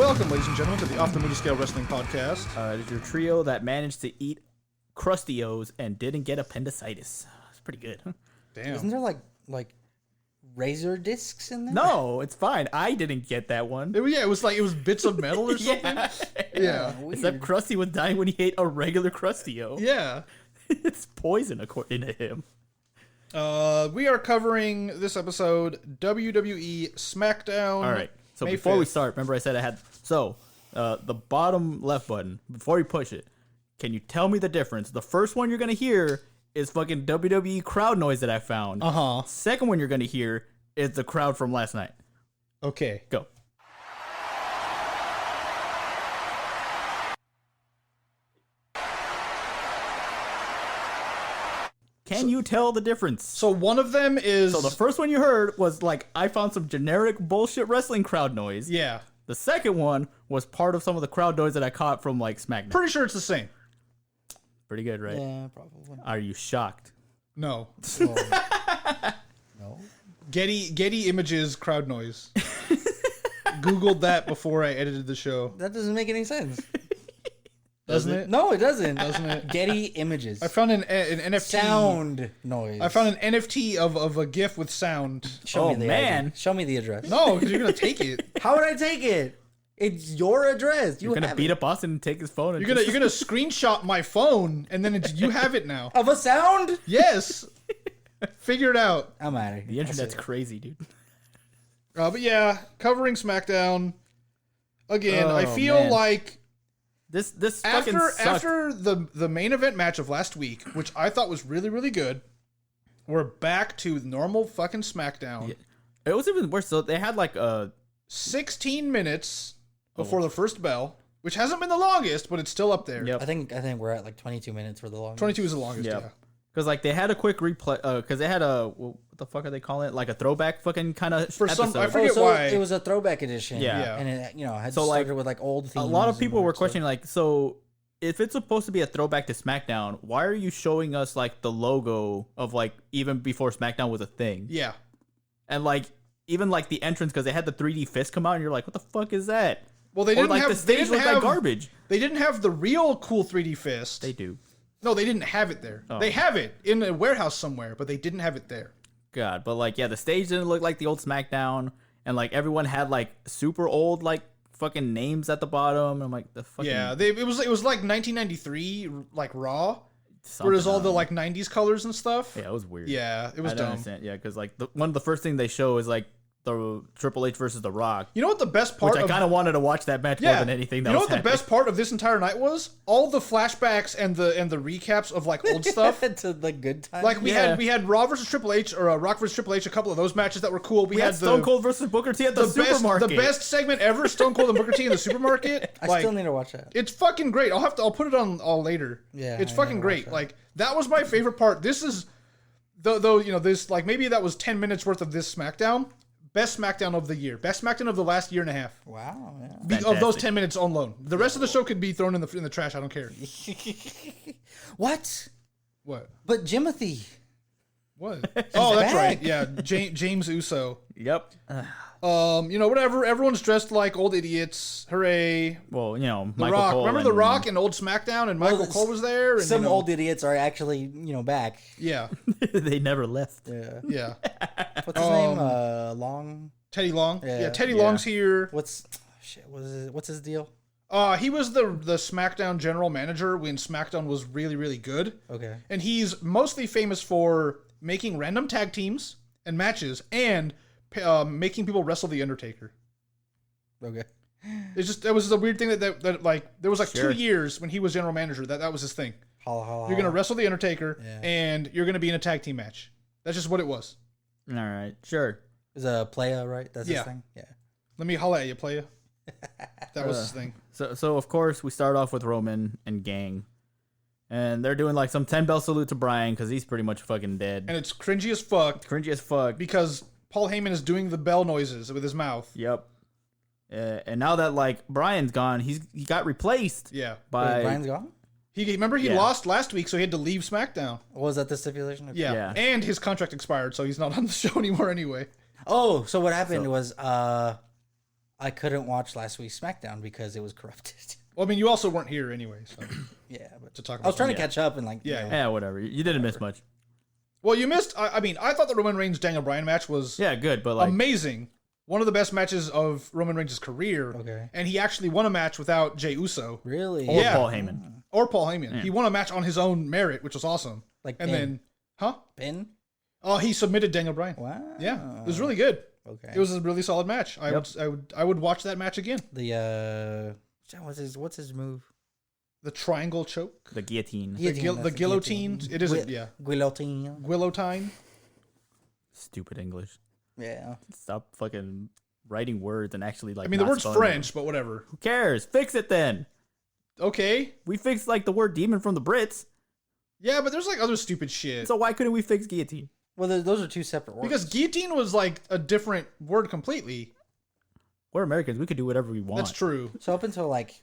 Welcome, ladies and gentlemen, to the Off the Movie Scale Wrestling Podcast. It is your trio that managed to eat Crustios and didn't get appendicitis. It's pretty good. Damn. Isn't there like razor discs in there? No, it's fine. I didn't get that one. It was bits of metal or something. Yeah. Except Krusty was dying when he ate a regular Crustio. Yeah. It's poison, according to him. We are covering this episode WWE Smackdown. All right. So May before we 5th. start, remember I said I had... So, the bottom left button, before you push it, can you tell me the difference? The first one you're going to hear is fucking WWE crowd noise that I found. Uh-huh. Second one you're going to hear is the crowd from last night. Okay. Go. Can you tell the difference? So one of them is... So the first one you heard was like, I found some generic bullshit wrestling crowd noise. Yeah. The second one was part of some of the crowd noise that I caught from like Smackdown. Pretty sure it's the same. Pretty good, right? Yeah, probably. Are you shocked? No. No. Getty Images crowd noise. Googled that before I edited the show. That doesn't make any sense. Doesn't it? No, it doesn't. Doesn't it? Getty Images. I found an NFT. Sound noise. I found an NFT of a GIF with sound. Show Oh, me the man. ID. Show me the address. No, because you're going to take it. How would I take it? It's your address. You're gonna have beat it. up Austin and take his phone. And You're gonna screenshot my phone, and then you have it now. Of a sound? Yes. Figure it out. I'm out of here. The internet's crazy, dude. But yeah, covering SmackDown. Again, Oh, I feel man. like This fucking sucked. after the main event match of last week, which I thought was really, really good, we're back to normal fucking SmackDown. Yeah. It was even worse. So they had like 16 minutes before the first bell, which hasn't been the longest, but it's still up there. Yep. I think we're at like 22 minutes for the longest. 22 is the longest, Yep. yeah. Because like they had a quick replay. Because they had what the fuck are they calling it? Like a throwback fucking kind of For some- episode. I forget so why. it was a throwback edition. Yeah. Yeah. And it, had So, started like, with like old themes. A lot of people and were weird stuff. questioning like, so if it's supposed to be a throwback to SmackDown, why are you showing us like the logo of like even before SmackDown was a thing? Yeah. And like even like the entrance because they had the 3D fist come out and you're like, what the fuck is that? Well, they Or didn't like have the stage they didn't looked have like garbage. They didn't have the real cool 3D fist. They do. No, they didn't have it there. Oh. They have it in a warehouse somewhere, but they didn't have it there. God, but like yeah, the stage didn't look like the old SmackDown, and like everyone had like super old like fucking names at the bottom. I'm like the fucking Yeah, it was like 1993 like Raw, where there's something all the on like 90s colors and stuff. it. Yeah, it was weird. Yeah, it was I don't dumb. understand. Yeah, because like one of the first thing they show is like the Triple H versus The Rock, You know what the best part which I of kind of wanted to watch that match more than anything. That you know was what the best part of this entire night was? All the flashbacks and the recaps of like old stuff. to the good times. Like we Yeah. had Raw versus Triple H or Rock versus Triple H, a couple of those matches that were cool. We had Stone Cold versus Booker T at the supermarket. the best segment ever, Stone Cold and Booker T in the supermarket. I Like, still need to watch that. it's fucking great. I'll put it on all later. Yeah, it's I fucking never great. watched that. Like that was my favorite part. This is though this like maybe that was 10 minutes worth of this SmackDown. Best SmackDown of the year. Best SmackDown of the last year and a half. Wow. Yeah. Of those Fantastic. 10 minutes alone. The rest of the show could be thrown in the trash. I don't care. What? What? But Jimothy. What? Oh, that's back. right. Yeah, James Uso. Yep. Whatever. Everyone's dressed like old idiots. Hooray! Well, The Michael Rock. Cole Remember and, The Rock and old SmackDown, and Michael Well, Cole was there. And, Some old idiots are actually, back. Yeah, they never left. Yeah. yeah. What's his name? Long. Teddy Long. Yeah. Yeah, Teddy Long's here. What's his deal? He was the SmackDown general manager when SmackDown was really, really good. Okay. And he's mostly famous for making random tag teams and matches and making people wrestle The Undertaker. Okay. That was a weird thing that like there was like Sure. 2 years when he was general manager that was his thing. Holla, holla, You're gonna wrestle The Undertaker Yeah. and you're gonna be in a tag team match. That's just what it was. All right, sure. Is a playa, right? That's Yeah. his thing? Yeah. Let me holla at you, playa. That was his thing. So of course we start off with Roman and gang, and they're doing like some 10 bell salute to Bryan because he's pretty much fucking dead. And it's cringy as fuck Cringy as fuck. because Paul Heyman is doing the bell noises with his mouth. Yep. And now that like Bryan's gone, he got replaced Yeah. by Wait, Brian's gone? Remember he Yeah. lost last week, so he had to leave SmackDown. Was that the stipulation? Okay. Yeah. Yeah. And his contract expired, so he's not on the show anymore anyway. Oh, so what happened was I couldn't watch last week's SmackDown because it was corrupted. Well, I mean, you also weren't here anyway, so Yeah, but to talk about. I was trying to that. catch up and like, Yeah, you know, Yeah, whatever. You didn't miss much. Well, you missed. I mean, I thought the Roman Reigns Daniel Bryan match was Yeah, good, but like, amazing. One of the best matches of Roman Reigns' career. Okay. And he actually won a match without Jey Uso really, or Yeah. Paul Heyman. or Paul Heyman. He won a match on his own merit, which was awesome. like And pin. then, huh? Pin. Oh, he submitted Daniel Bryan. Wow. Yeah, it was really good. Okay. It was a really solid match. I would watch that match again. the what's his move? The triangle choke, The guillotine. the guillotine. It isn't. Yeah, Guillotine. guillotine. Stupid English. Yeah. Stop fucking writing words and actually like. I mean, the not word's spelling them. French, but whatever. Who cares? Fix it then. Okay. We fixed like the word demon from the Brits, Yeah, but there's like other stupid shit. so why couldn't we fix guillotine? Well, those are two separate words. Because guillotine was like a different word completely. We're Americans. We could do whatever we want. That's true. So up until like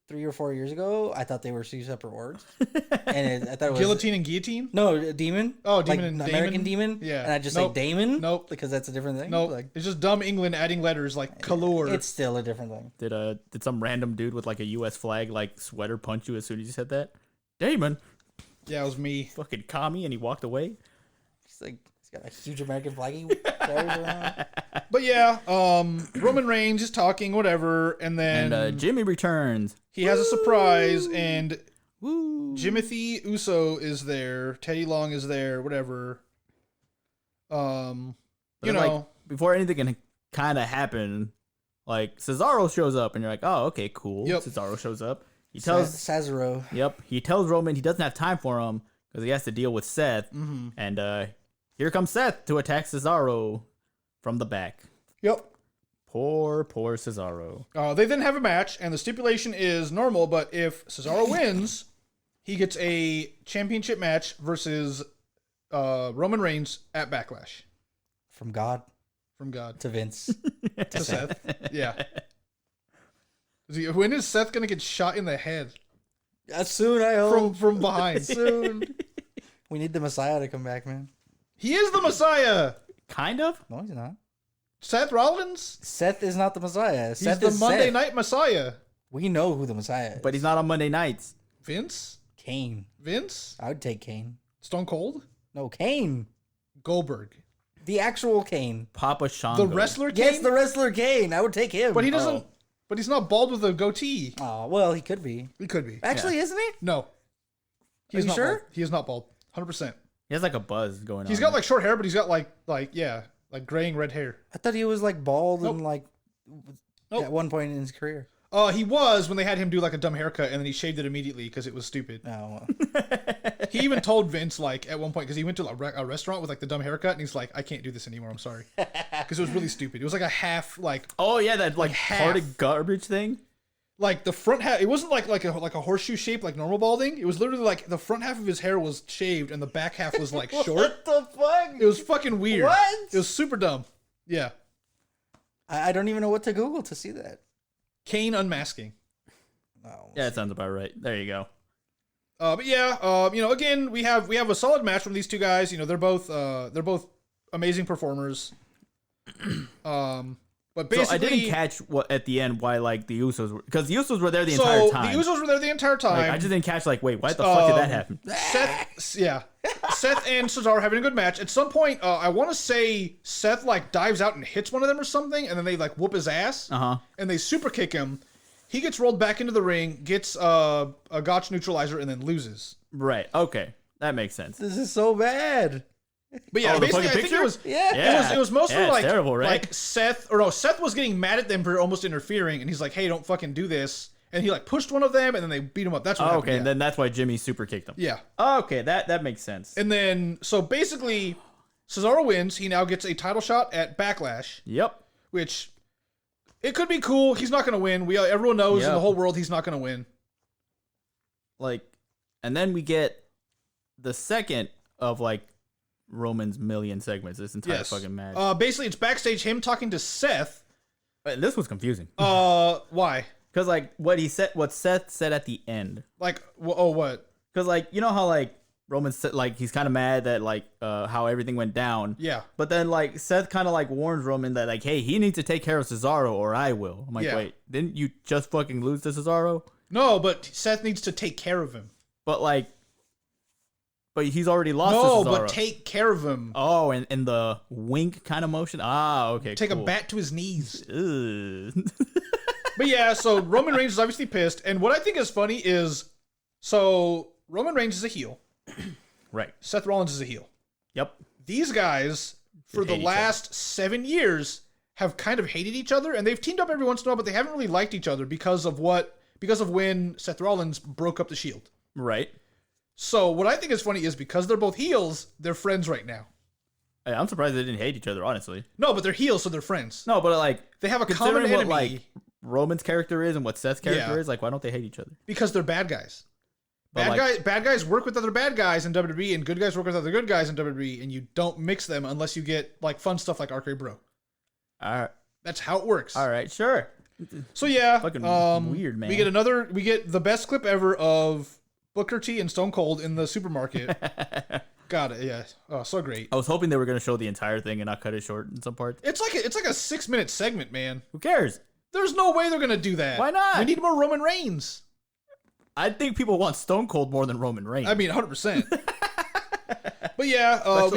3 or 4 years ago, I thought they were two separate words, and I thought it was Guillotine and guillotine? No, demon. Oh, demon like and American Damon? demon. Yeah. and I just Nope. say Damon. Nope. because that's a different thing. No, like it's just dumb England adding letters like color. it's still a different thing. Did some random dude with like a U.S. flag like sweater punch you as soon as you said that? Damon, Yeah, it was me. fucking commie, and he walked away. He's like he's got a huge American flag he carries around. But yeah, Roman Reigns is talking, whatever, and then And Jimmy returns. he has a surprise, and Woo! Jimothy Uso is there, Teddy Long is there, whatever. But You then, know, like, before anything can kind of happen, like Cesaro shows up, and you're like, oh, okay, cool. Yep. Cesaro shows up. He tells, Cesaro. yep, he tells Roman he doesn't have time for him because he has to deal with Seth. Mm-hmm. And here comes Seth to attack Cesaro from the back. Yep. Poor Cesaro. They then have a match, and the stipulation is normal, but if Cesaro wins, he gets a championship match versus Roman Reigns at Backlash. From God From God to Vince. to Seth. Yeah. When is Seth going to get shot in the head? Soon, I hope. From behind. Soon. We need the Messiah to come back, man. He is the Messiah. Kind of? No, he's not. Seth Rollins? Seth is not the Messiah. He's Seth the is Monday Seth. Night Messiah. We know who the Messiah is. But he's not on Monday nights. Vince? Kane. Vince? I would take Kane. Stone Cold? No, Kane. Goldberg. The actual Kane. Papa Shango. The wrestler Kane? Yes, the wrestler Kane. I would take him. But he doesn't. But he's not bald with a goatee. Oh, well, he could be. He could be. Actually, isn't he? No. He's you not sure? bald. He is not bald. 100%. He has like a buzz going on. He's got like short hair, but he's got like graying red hair. I thought he was like bald and Nope. like Nope. at one point in his career. He was when they had him do like a dumb haircut, and then he shaved it immediately because it was stupid. Oh, well. He even told Vince like at one point because he went to a restaurant with like the dumb haircut, and he's like, "I can't do this anymore. I'm sorry," because it was really stupid. It was like a half Oh yeah, that like half. parted garbage thing. like the front half. It wasn't like a horseshoe shape like normal balding. It was literally like the front half of his hair was shaved, and the back half was like short. What the fuck? It was fucking weird. What? It was super dumb. Yeah, I don't even know what to Google to see that. Kane unmasking. Oh, Yeah, that sounds about right. There you go. But yeah, again, we have a solid match from these two guys. You know, they're both amazing performers. But basically, So I didn't catch what at the end why like the Usos were because the Usos were there the entire time. the Usos were there the entire time. Like, I just didn't catch like wait, why the fuck did that happen? Seth and Cesaro having a good match. At some point, I want to say Seth like dives out and hits one of them or something, and then they like whoop his ass, and they super kick him. He gets rolled back into the ring, gets a gotch neutralizer, and then loses. Right. Okay, that makes sense. This is so bad. But yeah, Oh, the basically, I fucking think picture? it was Yeah. it was mostly Yeah, it's like terrible, right? like Seth was getting mad at them for almost interfering, and he's like, "Hey, don't fucking do this." And he like pushed one of them, and then they beat him up. That's what happened. Okay, Yeah. and then that's why Jimmy super kicked him. Yeah. Okay, that makes sense. And then, so basically, Cesaro wins. He now gets a title shot at Backlash, Yep. which it could be cool. He's not going to win. Everyone knows in Yep. the whole world he's not going to win. Like, and then we get the second of like Roman's million segments. This entire Yes. fucking match. Basically, it's backstage him talking to Seth. And this was confusing Why? because like what Seth said at the end. Like, what? Because like you know how like Roman said, like, he's kind of mad that, like, how everything went down. Yeah. But then, like, Seth kind of, like, warns Roman that, like, hey, he needs to take care of Cesaro or I will. I'm like, wait, didn't you just fucking lose to Cesaro? No, but Seth needs to take care of him. But, like, he's already lost to Cesaro. No, but take care of him. Oh, and the wink kind of motion? Ah, okay, Take cool. a bat to his knees. Ugh. But yeah, so Roman Reigns is obviously pissed. And what I think is funny is, so Roman Reigns is a heel. Right. Seth Rollins is a heel. Yep. These guys, for the last 7 years, have kind of hated each other, and they've teamed up every once in a while, but they haven't really liked each other because of when Seth Rollins broke up the Shield. Right. So what I think is funny is because they're both heels, they're friends right now. Hey, I'm surprised they didn't hate each other, honestly. No, but they're heels, so they're friends. No, but like they have a common enemy. What, like, Roman's character is and what Seth's character is, like, why don't they hate each other? Because they're bad guys. Bad guys work with other bad guys in WWE, and good guys work with other good guys in WWE, and you don't mix them unless you get like fun stuff like RK Bro. All right. That's how it works. All right, sure. So yeah, fucking weird, man. We get the best clip ever of Booker T and Stone Cold in the supermarket. Got it. Yeah. Oh, so great. I was hoping they were going to show the entire thing and not cut it short in some parts. It's like a 6-minute segment, man. Who cares? There's no way they're going to do that. Why not? We need more Roman Reigns. I think people want Stone Cold more than Roman Reigns. I mean, 100%. But yeah,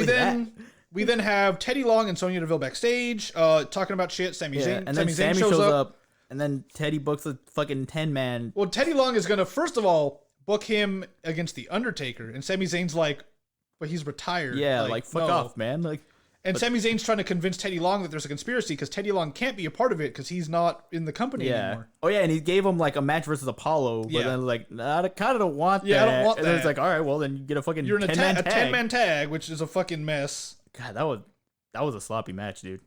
we then have Teddy Long and Sonya Deville backstage, talking about shit. Sami Zayn, and then Sami shows up, and then Teddy books a fucking 10-man. Well, Teddy Long is gonna first of all book him against the Undertaker, and Sami Zayn's like, but he's retired. Yeah, like fuck off, man. Like. And Sami Zayn's trying to convince Teddy Long that there's a conspiracy because Teddy Long can't be a part of it because he's not in the company anymore. Oh, yeah, and he gave him, like, a match versus Apollo, but then, like, nah, I kind of don't want that. Yeah, I don't want and that. then it's like, all right, well, then you get a fucking 10-man tag. A 10-man tag, which is a fucking mess. God, that was a sloppy match, dude.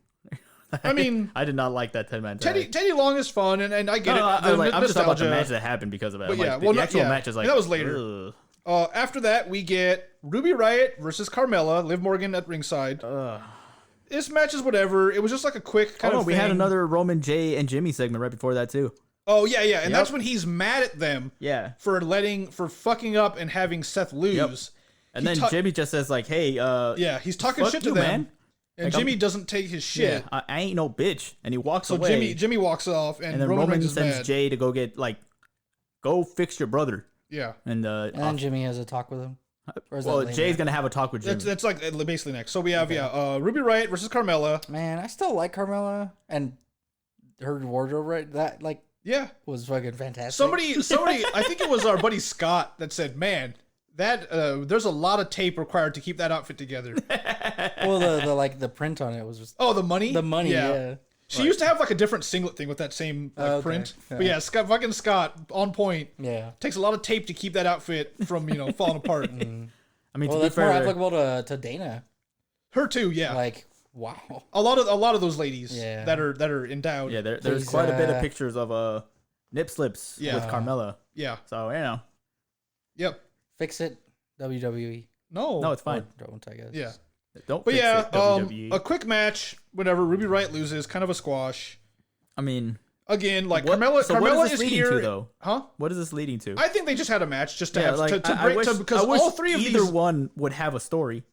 I mean... I did not like that 10-man tag. Teddy Long is fun, and I get it. I'm just talking about the match that happened because of it. But like, the actual match is like... that was later. After that, we get Ruby Riot versus Carmella, Liv Morgan at ringside. This match is whatever. It was just like a quick kind of thing. We had another Roman, Jay, and Jimmy segment right before that, too. Oh, yeah. And that's when he's mad at them for fucking up and having Seth lose. Yep. And then Jimmy just says, like, hey, he's talking shit to them. Man. And like, Jimmy doesn't take his shit. Yeah, I ain't no bitch. And he walks away. So Jimmy walks off, and then Roman sends mad. Jay to go get, like, go fix your brother. Yeah. And then Jimmy has a talk with him. Well, Jay's going to have a talk with Jimmy. That's like basically next. So we have, Ruby Riot versus Carmella. Man, I still like Carmella. And her wardrobe, right? That, like, was fucking fantastic. Somebody, I think it was our buddy Scott that said, man, that there's a lot of tape required to keep that outfit together. Well, the print on it was just... Oh, the money? The money, yeah. She used to have like a different singlet thing with that same print. Yeah. But yeah, Scott on point. Yeah. Takes a lot of tape to keep that outfit from, falling apart. I mean, well, that's more applicable to Dana. Her too, yeah. Like, wow. A lot of those ladies that are endowed. Yeah, there's quite a bit of pictures of nip slips with Carmella. Yeah. So, Yep. Fix it, WWE. No, it's fine. Or don't, I guess. Yeah. Don't. But fix it, WWE. A quick match. Whenever Ruby Riot loses, kind of a squash. I mean, again, like Carmella is here. To, though? Huh? What is this leading to? I think they just had a match just to have because all three of these one would have a story.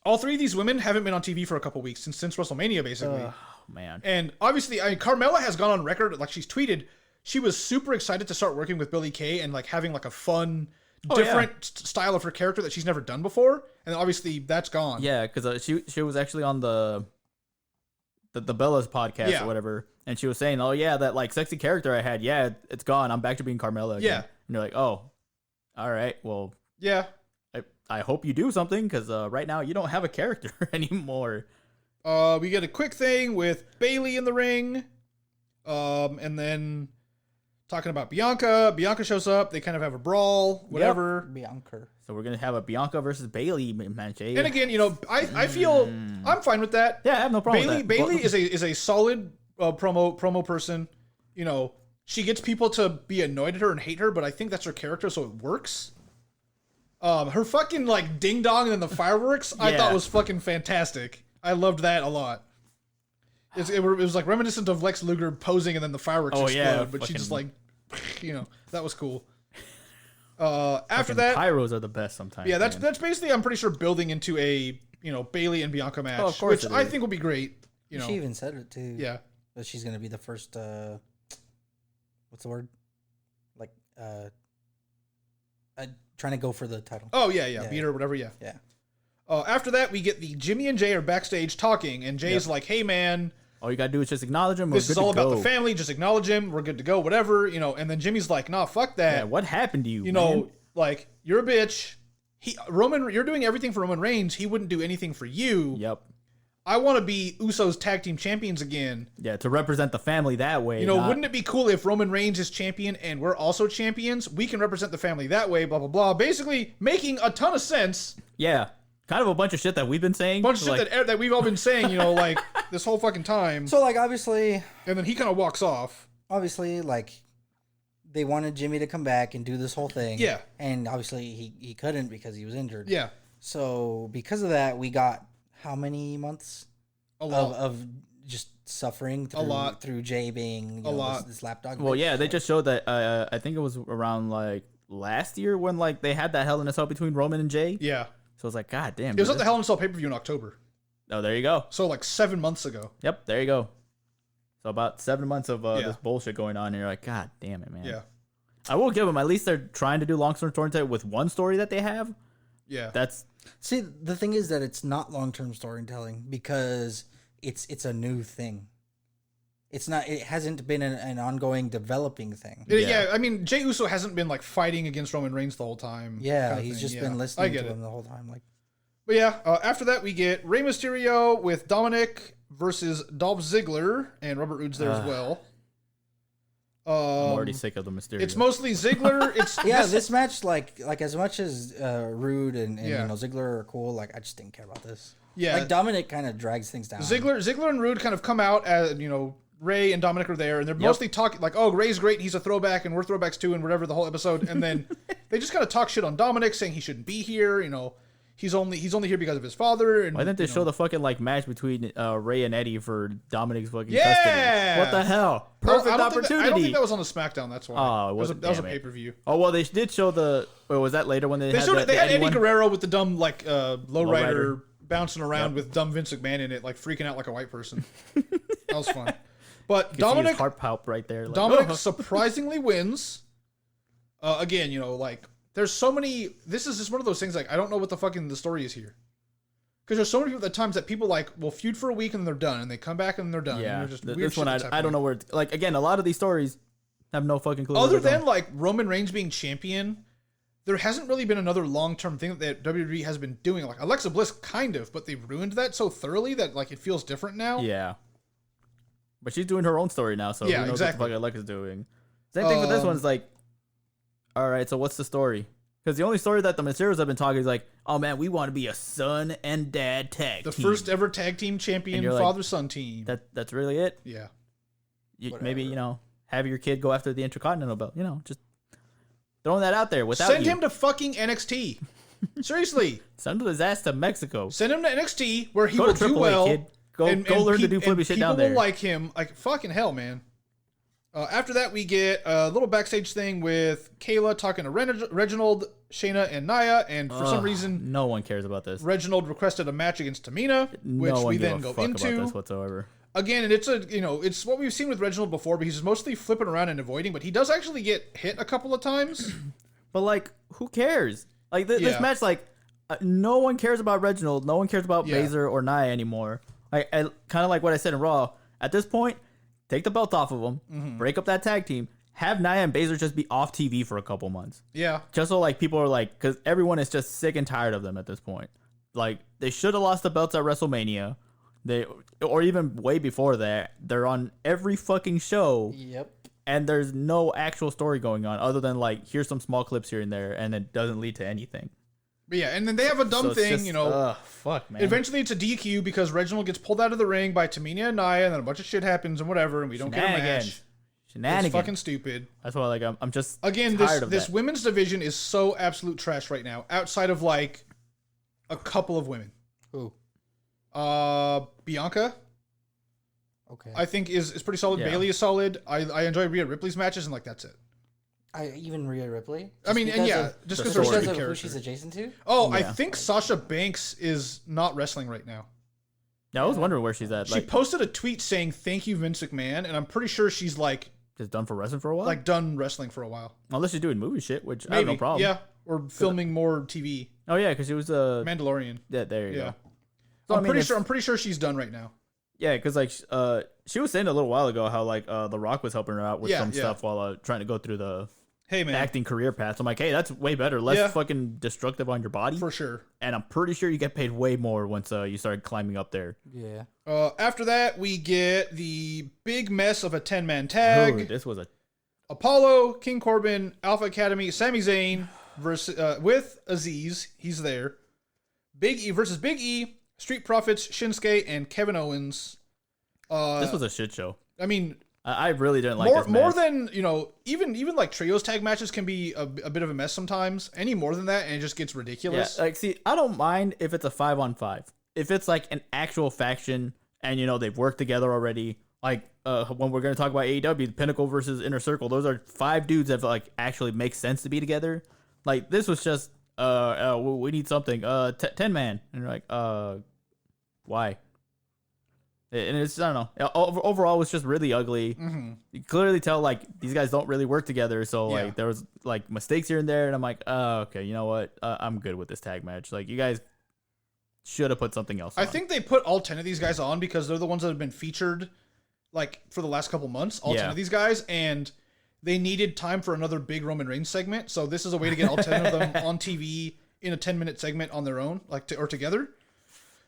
All three of these women haven't been on TV for a couple weeks since WrestleMania, basically. Oh man. And obviously, Carmella has gone on record, like she's tweeted, she was super excited to start working with Billie Kay and like having like a fun, different style of her character that she's never done before. And obviously, that's gone. Yeah, because she was actually on the Bella's podcast or whatever, and she was saying, "Oh yeah, that like sexy character I had, it's gone. I'm back to being Carmella again." Yeah, and you're like, "Oh, all right, well, yeah." I hope you do something because right now you don't have a character anymore. We get a quick thing with Bayley in the ring, and then talking about Bianca. Bianca shows up. They kind of have a brawl, whatever. Yep. Bianca. So we're gonna have a Bianca versus Bayley match. And again, I feel I'm fine with that. Yeah, I have no problem with that. Bayley is a solid promo person. She gets people to be annoyed at her and hate her, but I think that's her character, so it works. Her fucking like ding dong and then the fireworks, I thought was fucking fantastic. I loved that a lot. It was like reminiscent of Lex Luger posing and then the fireworks explode, but she just like, that was cool. After that, pyros are the best sometimes. Yeah, that's basically, I'm pretty sure, building into a Bailey and Bianca match, of course, which I think will be great. She even said it too. Yeah, that she's gonna be the first. What's the word? Like trying to go for the title. Oh yeah. Beat her, whatever. Yeah. After that, we get the Jimmy and Jay are backstage talking, and Jay's like, "Hey man, all you gotta do is just acknowledge him. This is all about the family. Just acknowledge him. We're good to go. Whatever, And then Jimmy's like, "Nah, fuck that. Yeah, what happened to you? Man? Like you're a bitch. You're doing everything for Roman Reigns. He wouldn't do anything for you. Yep. I want to be Usos tag team champions again. Yeah, to represent the family that way. Wouldn't it be cool if Roman Reigns is champion and we're also champions? We can represent the family that way, blah, blah, blah. Basically making a ton of sense. Yeah. Kind of a bunch of shit that we've been saying. Bunch of shit that we've all been saying, like this whole fucking time. So like obviously. And then he kind of walks off. Obviously, like they wanted Jimmy to come back and do this whole thing. Yeah. And obviously he couldn't because he was injured. Yeah. So because of that, we got how many months of just suffering through Jay being this lapdog. Well, yeah, they just showed that. I think it was around like last year when like they had that Hell in a Cell between Roman and Jay. Yeah. So it's like, God damn. It was at the Hell in a Cell pay-per-view in October. Oh, there you go. So like 7 months ago. Yep, there you go. So about 7 months of this bullshit going on, and you're like, God damn it, man. Yeah. I will give them, at least they're trying to do long-term storytelling with one story that they have. Yeah. See, the thing is that it's not long-term storytelling because it's a new thing. It's not. It hasn't been an ongoing developing thing. Yeah, I mean, Jey Uso hasn't been like fighting against Roman Reigns the whole time. Yeah, he's just been listening to him the whole time. Like, but yeah, after that we get Rey Mysterio with Dominic versus Dolph Ziggler, and Robert Roode's there as well. I'm already sick of the Mysterio. It's mostly Ziggler. This match, like as much as Rude and Ziggler are cool, like I just didn't care about this. Yeah, like Dominic kind of drags things down. Ziggler and Rude kind of come out as Ray and Dominic are there, and they're mostly talking like, "Oh, Ray's great, he's a throwback, and we're throwbacks too," and whatever the whole episode. And then they just kind of talk shit on Dominic, saying he shouldn't be here. He's only here because of his father. And why didn't they show the fucking like match between Ray and Eddie for Dominic's fucking custody? What the hell? Perfect opportunity. I don't think that was on the Smackdown. That's why. Oh, that was a pay per view. Oh well, they did show the. Wait, was that later when they had Eddie Guerrero with the dumb like lowrider bouncing around with dumb Vince McMahon in it, like freaking out like a white person. That was fun. But Dominic, heart palp right there. Like, Dominic surprisingly wins. Again, like there's so many. This is just one of those things. Like I don't know what the fucking the story is here, because there's so many people at times that people like will feud for a week and they're done, and they come back and they're done. Yeah, and just this one I don't know where. Like again, a lot of these stories have no fucking clue. Other than like Roman Reigns being champion, there hasn't really been another long-term thing that WWE has been doing. Like Alexa Bliss, kind of, but they've ruined that so thoroughly that like it feels different now. Yeah. But she's doing her own story now, so who knows what the fuck Alexa's doing. Same thing for this one. Is like, all right, so what's the story? Because the only story that the Mysterios have been talking is like, oh man, we want to be a son and dad tag team. The first ever tag team champion father-son team. That's really it? Yeah. Maybe, have your kid go after the Intercontinental belt. Just throwing that out there without Send him to fucking NXT. Seriously. Send his ass to Mexico. Send him to NXT where he will do well. Kid. Go learn to do flippy shit down there. People will like him. Like, fucking hell, man. After that, we get a little backstage thing with Kayla talking to Reginald, Shayna, and Nia. And for some reason... No one cares about this. Reginald requested a match against Tamina, which we then go into. About this whatsoever. Again, and it's what we've seen with Reginald before, but he's mostly flipping around and avoiding, but he does actually get hit a couple of times. But, like, who cares? Like, this match, like, no one cares about Reginald. No one cares about Baszler or Nia anymore. I kind of like what I said in Raw. At this point, take the belt off of them, break up that tag team, have Nia and Baszler just be off TV for a couple months. Yeah. Just so like people are like, because everyone is just sick and tired of them at this point. Like they should have lost the belts at WrestleMania. Or even way before that. They're on every fucking show. Yep. And there's no actual story going on other than like here's some small clips here and there, and it doesn't lead to anything. But yeah, and then they have a dumb thing, just, fuck, man. Eventually it's a DQ because Reginald gets pulled out of the ring by Tamina and Nia, and then a bunch of shit happens and whatever, and we don't get a match. Shenanigans. It's fucking stupid. That's why, like, I'm just again, tired of this that. women's division is so absolute trash right now, outside of like a couple of women. Who? Bianca. Okay. I think is pretty solid. Yeah. Bayley is solid. I enjoy Rhea Ripley's matches, and like that's it. Even Rhea Ripley. I mean, and yeah, just because of who she's adjacent to. Oh, yeah. I think Sasha Banks is not wrestling right now. Yeah, I was wondering where she's at. She posted a tweet saying, "Thank you, Vince McMahon," and I'm pretty sure she's like just done for wrestling for a while. Like done wrestling for a while. Unless she's doing movie shit, which Maybe. I have no problem. Yeah, or filming more TV. Oh yeah, because she was a Mandalorian. Yeah, there you go. So I'm pretty sure she's done right now. Yeah, because like she was saying a little while ago how like The Rock was helping her out with some stuff while trying to go through the acting career path. I'm like, hey, that's way better, less fucking destructive on your body for sure. And I'm pretty sure you get paid way more once you started climbing up there. Yeah. After that, we get the big mess of a 10-man tag. Ooh, this was a Apollo, King Corbin, Alpha Academy, Sami Zayn versus with Aziz. He's there. Big E versus Big E. Street Profits, Shinsuke, and Kevin Owens. This was a shit show. I mean, I really didn't like this match. More than, even like trios tag matches can be a bit of a mess sometimes. Any more than that, and it just gets ridiculous. Yeah, like, see, I don't mind if it's a 5-on-5. If it's like an actual faction and, they've worked together already. Like, when we're going to talk about AEW, Pinnacle versus Inner Circle, those are 5 dudes that like actually make sense to be together. Like, this was just, we need something, 10-man. And you're like, why? And it's, I don't know. Overall, it was just really ugly. Mm-hmm. You clearly tell, like, these guys don't really work together. So, like, there was, like, mistakes here and there. And I'm like, oh, okay, you know what? I'm good with this tag match. Like, you guys should have put something else on. I think they put all 10 of these guys on because they're the ones that have been featured, like, for the last couple months. All 10 of these guys. And they needed time for another big Roman Reigns segment. So this is a way to get all 10 of them on TV in a 10-minute segment on their own, like, or together.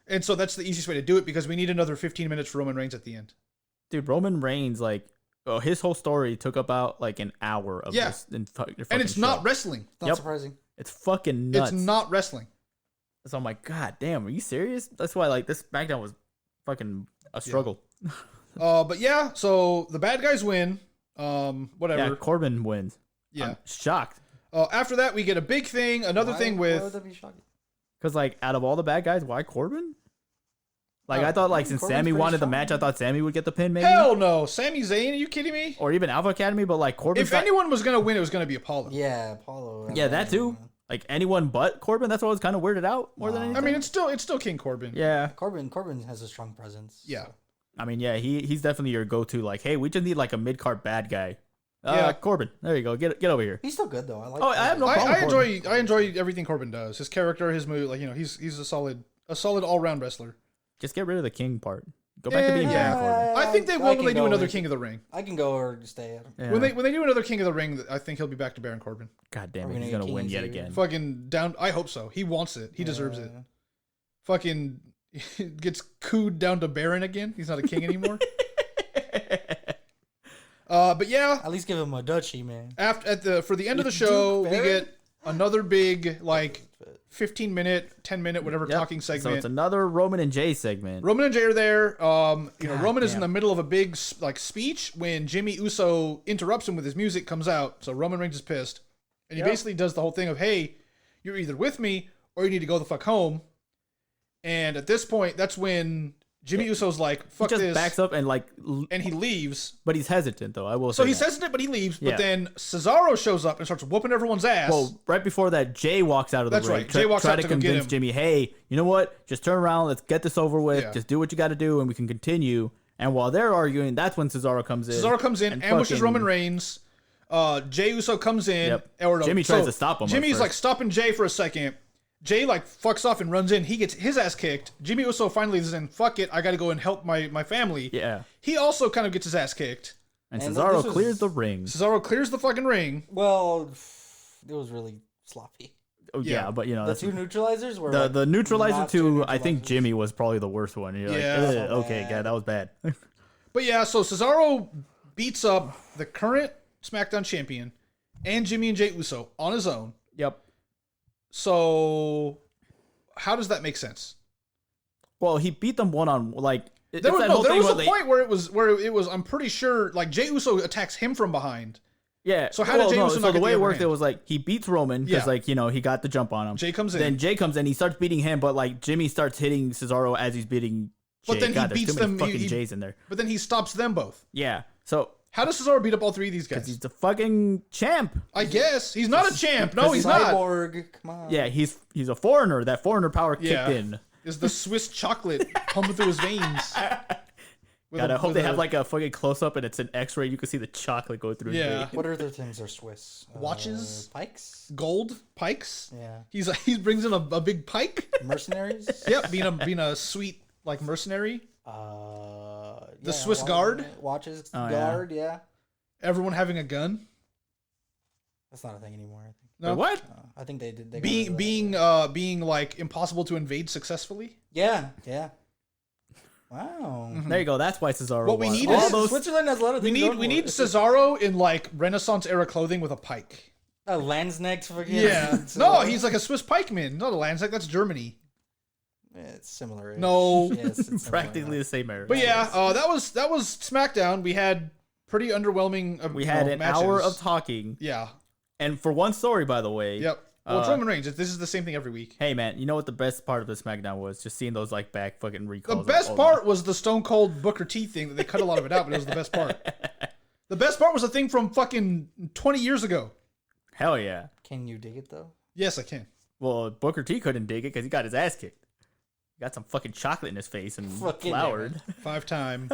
And so that's the easiest way to do it because we need another 15 minutes for Roman Reigns at the end. Dude, Roman Reigns, like, his whole story took about like an hour of this. And it's not wrestling. Not surprising. It's fucking nuts. It's not wrestling. So I'm like, God damn, are you serious? That's why like this SmackDown was fucking a struggle. But yeah, so the bad guys win. Whatever. Yeah, Corbin wins. Yeah. I'm shocked. After that, we get a big thing. Another thing with. Why would that be shocking? Because, like, out of all the bad guys, why Corbin? Like, I thought, like, since Corbin's Sami wanted the strong. match, I thought Sami would get the pin, maybe. Hell no. Sami Zayn, are you kidding me? Or even Alpha Academy, but, like, Corbin. If anyone was going to win, it was going to be Apollo. Yeah, Apollo. Yeah, that too. Like, anyone but Corbin. That's what I was kind of weirded out more than anything. I mean, it's still King Corbin. Yeah. Corbin has a strong presence. Yeah. So. I mean, yeah, he's definitely your go-to. Like, hey, we just need, like, a mid-card bad guy. Corbin. There you go. Get over here. He's still good, though. I like I have no problem. I enjoy everything Corbin does. His character, his move. Like, he's a solid all-round wrestler. Just get rid of the King part. Go back to being Baron Corbin. I think they will when they do another King of the Ring. I can go or stay. Yeah. When they do another King of the Ring, I think he'll be back to Baron Corbin. God damn it, he's gonna win yet again. Fucking down. I hope so. He wants it. He deserves it. Fucking gets cooed down to Baron again. He's not a king anymore. But yeah, at least give him a duchy, man. For the end of the show, we get another big 15-minute, 10-minute, whatever talking segment. So it's another Roman and Jay segment. Roman and Jay are there. Roman is in the middle of a big speech when Jimmy Uso interrupts him with his music comes out. So Roman Reigns is pissed, and he basically does the whole thing of, "Hey, you're either with me or you need to go the fuck home." And at this point, that's when Jimmy Uso's like, "Fuck this." He just backs up and he leaves. But he's hesitant, though. I will say. So he's hesitant, but he leaves. But then Cesaro shows up and starts whooping everyone's ass. Well, right before that, Jay walks out of the ring. That's right. Jay walks out to convince Jimmy, "Hey, you know what? Just turn around. Let's get this over with. Just do what you got to do, and we can continue." And while they're arguing, that's when Cesaro comes in. Cesaro comes in, ambushes Roman Reigns. Jay Uso comes in. Yep. Jimmy tries to stop him. Jimmy's like stopping Jay for a second. Jay fucks off and runs in. He gets his ass kicked. Jimmy Uso finally is in. Fuck it, I got to go and help my family. Yeah. He also kind of gets his ass kicked. And Cesaro clears the ring. Cesaro clears the fucking ring. Well, it was really sloppy. Oh yeah, but the two neutralizers were the neutralizer too. I think Jimmy was probably the worst one. You're okay, yeah, that was bad. But yeah, so Cesaro beats up the current SmackDown champion and Jimmy and Jay Uso on his own. Yep. So, how does that make sense? Well, he beat them one-on-one. There was a point where it was. I'm pretty sure Jay Uso attacks him from behind. Yeah. So how did Jay Uso? So the way it worked, it was he beats Roman because he got the jump on him. Jay comes in. Then Jay comes in. He starts beating him, but Jimmy starts hitting Cesaro as he's beating Jay. But then he beats them. Fucking Jays in there. But then he stops them both. Yeah. So How does Cesaro beat up all three of these guys? Because he's the fucking champ. I guess he's not a champ. No, he's Cyborg. not. Come on. Yeah, he's a foreigner. That foreigner power kicked in. Is the Swiss chocolate pumping through his veins? I hope they have like a fucking close up and it's an X-ray. You can see the chocolate go through. Yeah. His veins. What other things are Swiss? Watches, pikes, gold pikes. Yeah. He brings in a big pike. Mercenaries. Yep, being a sweet like mercenary. The Swiss guard. Watches guard. Yeah. Everyone having a gun. That's not a thing anymore. I think. No. Wait, what? I think they did. They being like impossible to invade successfully. Yeah. Yeah. Wow. Mm-hmm. There you go. That's why Cesaro. What we need is Switzerland has a lot of things. We need Cesaro in like Renaissance era clothing with a pike. A Landsneck fucking. Yeah. No, he's like a Swiss pikeman. Not a Landsneck. That's Germany. It's similar. No. Yes, it's practically the same era. But yeah, that was SmackDown. We had pretty underwhelming. We had an matches. hour of talking. Yeah. And for one story, by the way. Yep. Well, it's Roman Reigns. This is the same thing every week. Hey, man, you know what the best part of the SmackDown was? Just seeing those like back fucking recalls. The best part was the Stone Cold Booker T thing that they cut a lot of it out, but it was the best part. The best part was a thing from fucking 20 years ago. Hell yeah. Can you dig it though? Yes, I can. Well, Booker T couldn't dig it because he got his ass kicked. He got some fucking chocolate in his face and fucking floured. Five-time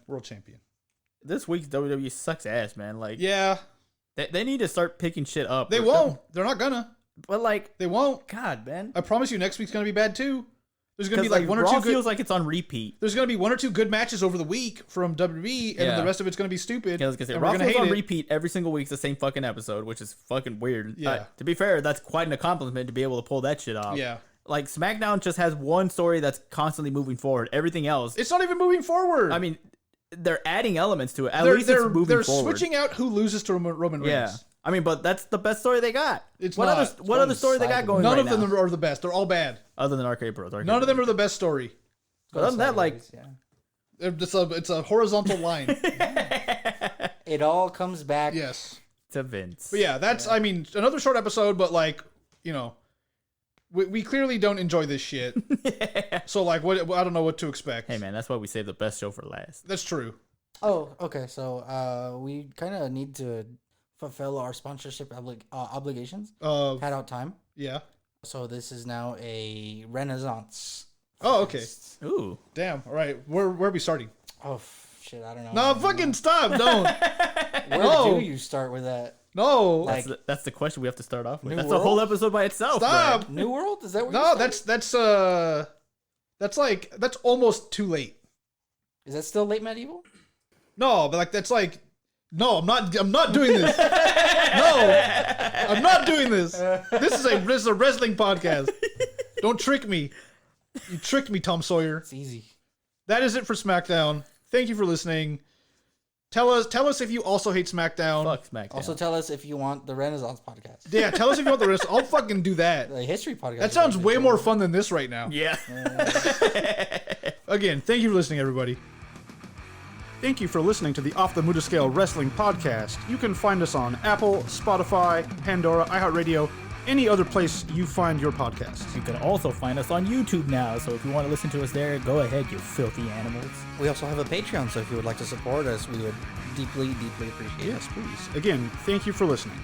world champion. This week's WWE sucks ass, man. Like, yeah, they need to start picking shit up. They won't. They're not gonna. But like, they won't. God, man. I promise you, next week's gonna be bad too. There's gonna be like one or Raw two. Feels like it's on repeat. There's gonna be one or two good matches over the week from WWE, and then the rest of it's gonna be stupid. Yeah, I was gonna say, Raw feels on repeat every single week. It's the same fucking episode, which is fucking weird. Yeah. To be fair, that's quite an accomplishment to be able to pull that shit off. Yeah. Like SmackDown just has one story that's constantly moving forward. Everything else, it's not even moving forward. I mean, they're adding elements to it. At least it's moving forward. They're forward. switching out who loses to Roman Reigns. Yeah. I mean, but that's the best story they got. It's what not. What other story they got going None right of them now? are the best. They're all bad. Other than Arcade Bros. None of them are the best story. But other than that, like, it's a horizontal line. It all comes back. Yes. To Vince. But yeah, that's, I mean, another short episode, but like, you know, we clearly don't enjoy this shit. Yeah. So like, what I don't know what to expect. Hey man, that's why we save the best show for last. That's true. Oh, okay. So we kind of need to fulfill our sponsorship obligations. Pad out time. Yeah. So this is now a Renaissance. Oh, okay. Ooh. Damn. All right. Where are we starting? Oh shit! I don't know. No, fucking stop! Don't. Where do you start with that? No. Like, that's the question we have to start off with. New That's World? a whole episode by itself. Stop. Brad. New World? Is that what? No, that's almost too late. Is that still late medieval? No, but like that's like, no, I'm not doing this. No, I'm not doing this. This is a wrestling podcast. Don't trick me. You tricked me, Tom Sawyer. It's easy. That is it for SmackDown. Thank you for listening. Tell us if you also hate SmackDown. Fuck SmackDown. Also, tell us if you want the Renaissance podcast. Yeah, tell us if you want the rest. I'll fucking do that. The history podcast. That sounds way more fun than this right now. Yeah. Again, thank you for listening, everybody. Thank you for listening to the Off the Muda Scale Wrestling Podcast. You can find us on Apple, Spotify, Pandora, iHeartRadio, any other place you find your podcasts. You can also find us on YouTube now, so if you want to listen to us there, go ahead, you filthy animals. We also have a Patreon, so if you would like to support us, we would deeply, deeply appreciate it. Yes, please. Again, thank you for listening.